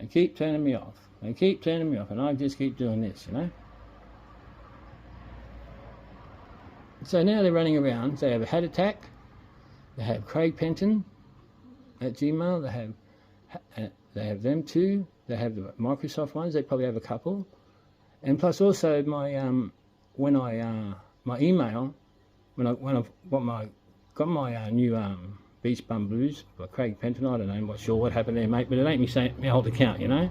They keep turning me off. They keep turning me off, and I just keep doing this, you know. So now they're running around. They have a Hat Attack. They have Craig Penton at Gmail. They have them too. They have the Microsoft ones. They probably have a couple. And plus also my my email when I've got my new Beach Bum Blues by Craig Penton. I don't know, I'm not sure what happened there, mate, but it ain't my old account, you know.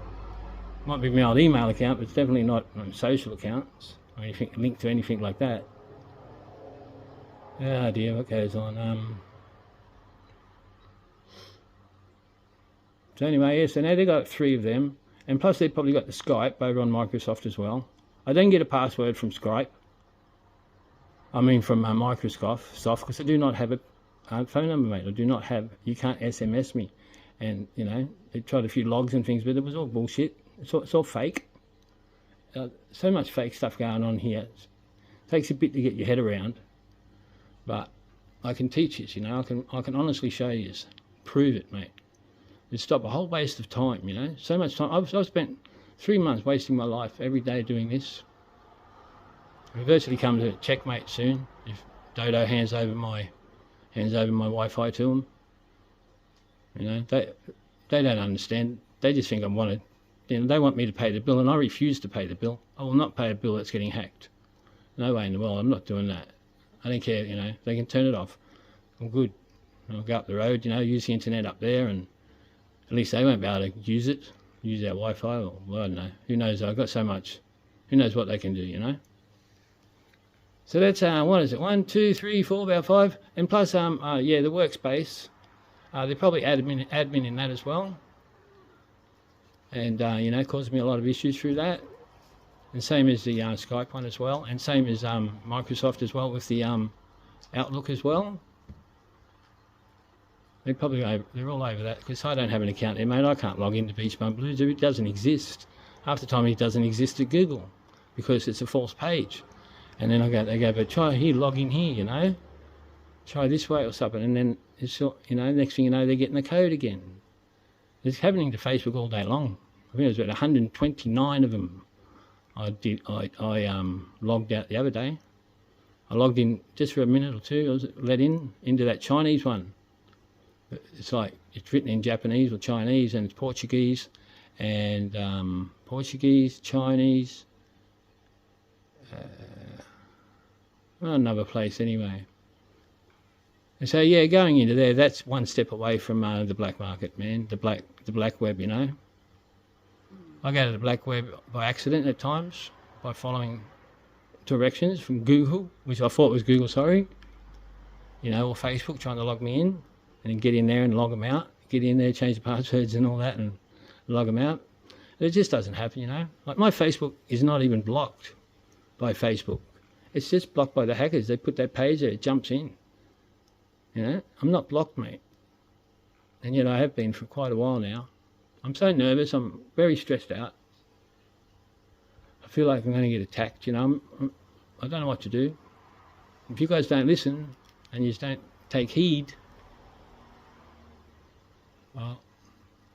Might be my old email account, but it's definitely not on social accounts or anything linked to anything like that. Oh dear, what goes on? So anyway, yeah, so now they got 3 of them, and plus they probably got the Skype over on Microsoft as well. I don't get a password from Skype. I mean from Microsoft, because I do not have a phone number, mate. I do not have. You can't SMS me, and you know they tried a few logs and things, but it was all bullshit. It's all fake. So much fake stuff going on here. It takes a bit to get your head around, but I can teach you. You know, I can honestly show you. Prove it, mate. It'd stop a whole waste of time. You know, so much time. I've spent 3 months wasting my life every day doing this. We virtually come to checkmate soon if Dodo hands over my Wi-Fi to them. You know, they don't understand. They just think I want it. You know, they want me to pay the bill, and I refuse to pay the bill. I will not pay a bill that's getting hacked. No way in the world. I'm not doing that. I don't care. You know, they can turn it off. I'm good. I'll go up the road. You know, use the internet up there, and at least they won't be able to use it. Use our Wi-Fi, or well, I don't know. Who knows? I've got so much. Who knows what they can do? You know. So that's what is it? 1, 2, 3, 4, about 5, and plus yeah, the workspace. They're probably admin in that as well, and you know, caused me a lot of issues through that. And same as the Skype one as well, and same as Microsoft as well with the Outlook as well. They're all over that because I don't have an account there, mate. I can't log into Beach Bum Blues. It doesn't exist. Half the time it doesn't exist at Google because it's a false page. And then they go, but try here, log in here, you know. Try this way or something, and then it's, you know, next thing you know, they're getting the code again. It's happening to Facebook all day long. I think it was about 129 of them. I logged out the other day. I logged in just for a minute or two. I was let into that Chinese one. It's like it's written in Japanese or Chinese, and it's Portuguese, and Portuguese, Chinese. Well, another place anyway. And so yeah, going into there, that's one step away from the black market, man. The black web, you know. I go to the black web by accident at times by following directions from Google, which I thought was Google, sorry. You know, or Facebook trying to log me in, and then get in there and log them out. Get in there, change the passwords and all that, and log them out. It just doesn't happen, you know. Like my Facebook is not even blocked by Facebook. It's just blocked by the hackers. They put that page there, it jumps in. You know, I'm not blocked, mate. And yet I have been for quite a while now. I'm so nervous, I'm very stressed out. I feel like I'm going to get attacked, you know. I don't know what to do. If you guys don't listen and you just don't take heed, well,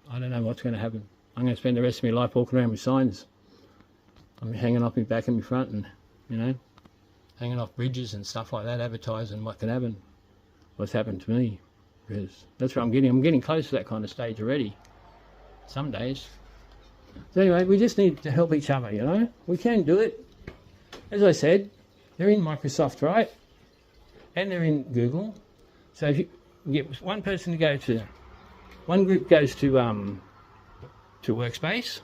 I don't know what's going to happen. I'm going to spend the rest of my life walking around with signs. I'm hanging off my back and my front, and, you know, hanging off bridges and stuff like that, advertising what can happen, what's happened to me. Because that's what I'm getting. I'm getting close to that kind of stage already. Some days. So anyway, we just need to help each other, you know. We can do it. As I said, they're in Microsoft, right? And they're in Google. So if you get one person to go to, one group goes to Workspace,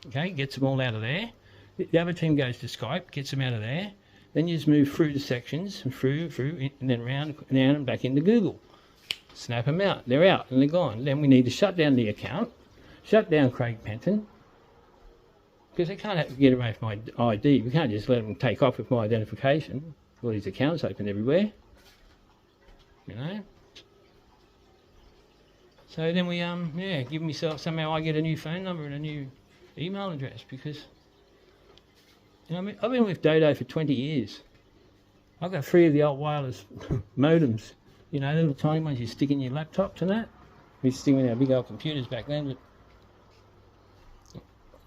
okay, gets them all out of there. The other team goes to Skype, gets them out of there. Then you just move through the sections, and through, and then round, down and back into Google. Snap them out. They're out and they're gone. Then we need to shut down the account, shut down Craig Penton, because they can't get away from my ID. We can't just let them take off with my identification. All these accounts open everywhere, you know. So then we yeah, give myself, somehow I get a new phone number and a new email address, because, you know, I mean, I've been with Dodo for 20 years. I've got 3 of the old wireless modems, you know, the little tiny ones you stick in your laptops and that. We used to stick in our big old computers back then, but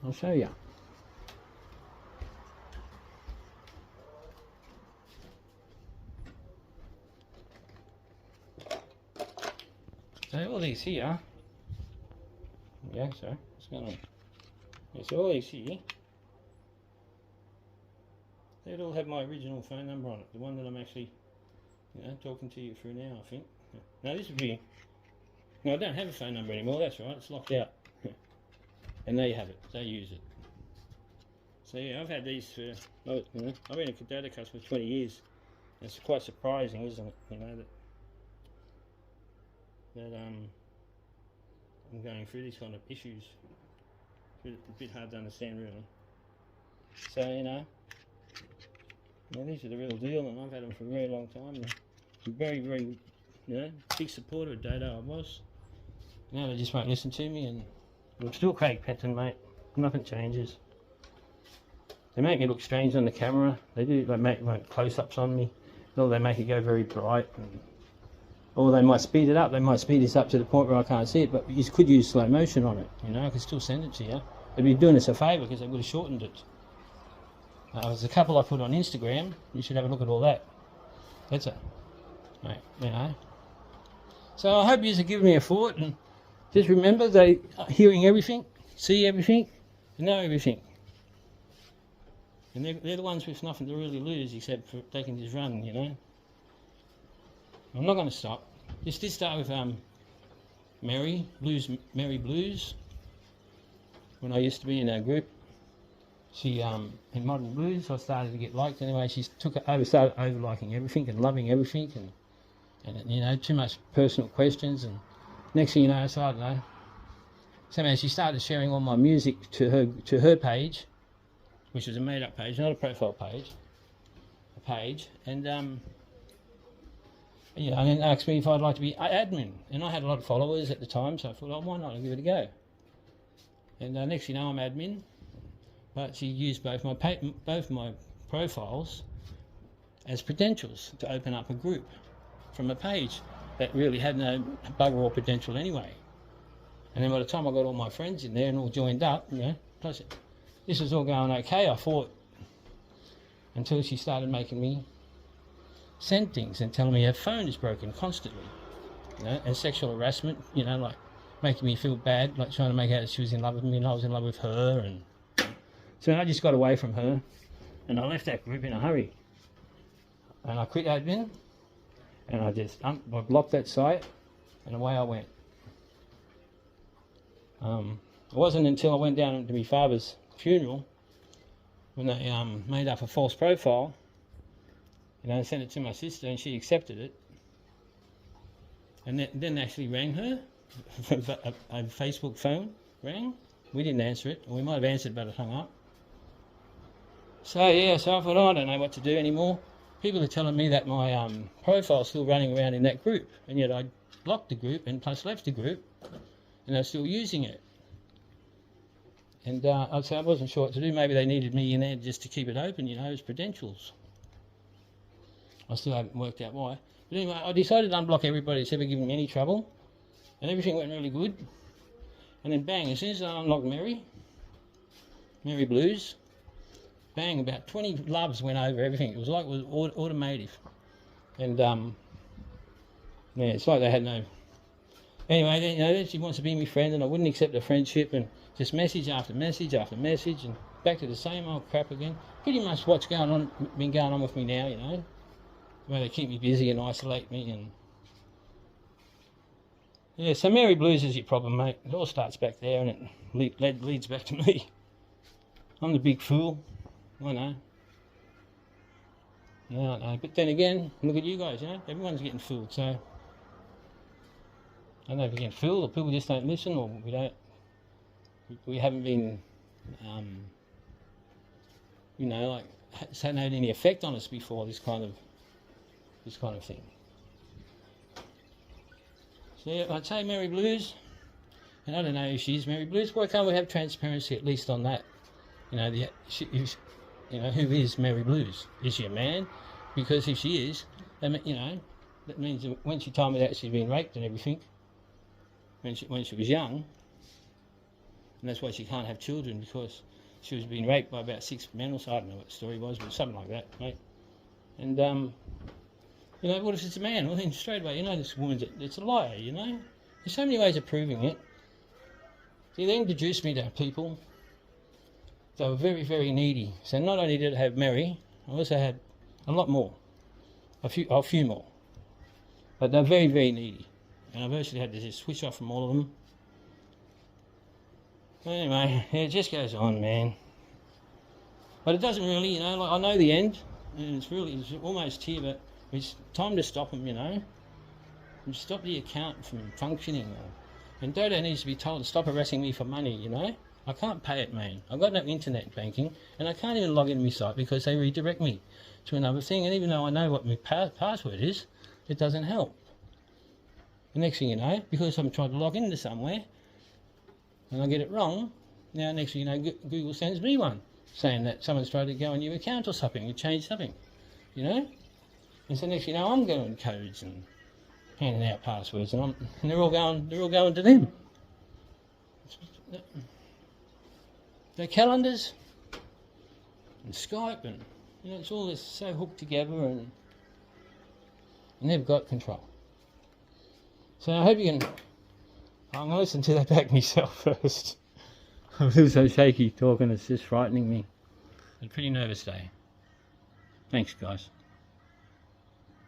I'll show you. So all these here, yeah, sorry, what's going on? Yeah, so all these here, they'd all have my original phone number on it, the one that I'm actually, talking to you through now, I think. Now this would be, no, I don't have a phone number anymore, that's right, it's locked out. And there you have it, they use it. So yeah, I've had these for, I've been a data customer for 20 years. It's quite surprising, isn't it, that I'm going through these kind of issues. It's a bit hard to understand, really. So, these are the real deal, and I've had them for a very long time. I'm very, very, big supporter of Dodo, I was. Now they just won't listen to me, and I'm still Craig Patton, mate. Nothing changes. They make me look strange on the camera. They do, they make close-ups on me. Or they make it go very bright. Or they might speed it up. They might speed this up to the point where I can't see it, but you could use slow motion on it. I could still send it to you. They'd be doing us a favour because they would have shortened it. There's a couple I put on Instagram. You should have a look at all that. That's it. Mate, So I hope you are giving me a thought, and just remember they are hearing everything, see everything, know everything. And they're the ones with nothing to really lose except for taking this run, I'm not going to stop. This did start with Mary Blues, when I used to be in her group. She in Modern Blues, I started to get liked. Anyway, she started over liking everything and loving everything, and too much personal questions. And next thing you know, so I don't know. Somehow she started sharing all my music to her page, which was a made-up page, not a profile page, a page, and and then asked me if I'd like to be admin. And I had a lot of followers at the time, so I thought, oh, why not? I'll give it a go. And next thing you know, I'm admin. But she used both my profiles as credentials to open up a group from a page that really had no bugger all potential anyway. And then by the time I got all my friends in there and all joined up, plus this was all going okay, I thought, until she started making me send things and telling me her phone is broken constantly, and sexual harassment, like making me feel bad, like trying to make out that she was in love with me and I was in love with her. And so I just got away from her, and I left that group in a hurry. And I quit admin, and I just I blocked that site, and away I went. It wasn't until I went down to my father's funeral when they made up a false profile, and sent it to my sister, and she accepted it. And then actually rang her, a Facebook phone rang. We didn't answer it, or we might have answered, but it hung up. So I thought, I don't know what to do anymore. People are telling me that my profile's still running around in that group, and yet I blocked the group and plus left the group, and they're still using it. And I wasn't sure what to do. Maybe they needed me in there just to keep it open, as credentials. I still haven't worked out why. But anyway, I decided to unblock everybody that's ever given me any trouble, and everything went really good. And then bang, as soon as I unlocked Mary Blues, bang, about 20 loves went over everything. It was like it was automotive. And it's like they had no... Anyway, then, she wants to be my friend, and I wouldn't accept the friendship, and just message after message after message, and back to the same old crap again. Pretty much what's been going on with me now, the way they keep me busy and isolate me. And yeah, so Mary Blues is your problem, mate. It all starts back there, and it leads back to me. I'm the big fool. I know. Yeah, I know. But then again, look at you guys, everyone's getting fooled, so I don't know if we're getting fooled, or people just don't listen, or we haven't been, it's hadn't had any effect on us before, this kind of thing. So yeah, I'd say Mary Blues, and I don't know if she's Mary Blues. Why can't we have transparency at least on that? Who is Mary Blues? Is she a man? Because if she is, that means that when she told me that she'd been raped and everything, when she was young, and that's why she can't have children, because she was being raped by about 6 men or so. I don't know what the story was, but something like that, mate. And you know, what if it's a man? Well, then straight away, you know, this woman's it's a liar. You know, there's so many ways of proving it. He then introduced me to people. They were very, very needy. So not only did I have Mary, I also had a lot more, a few more. But they're very, very needy, and I virtually had to just switch off from all of them. Anyway, it just goes on, man. But it doesn't really, you know, like I know the end, and it's almost here, but it's time to stop them, you know, and stop the account from functioning. And Dodo needs to be told to stop harassing me for money, you know. I can't pay it, man. I've got no internet banking, and I can't even log into my site because they redirect me to another thing. And even though I know what my password is, it doesn't help. The next thing you know, because I'm trying to log into somewhere, and I get it wrong, now next thing you know, Google sends me one saying that someone's tried to go on your account or something and change something, you know. And so next thing you know, I'm going codes and handing out passwords, and they're all going to them. The calendars and Skype, and you know, it's all this so hooked together, and they've got control. So I hope you can. I'm going to listen to that back myself first. I feel so shaky talking, it's just frightening me. It's a pretty nervous day. Thanks, guys.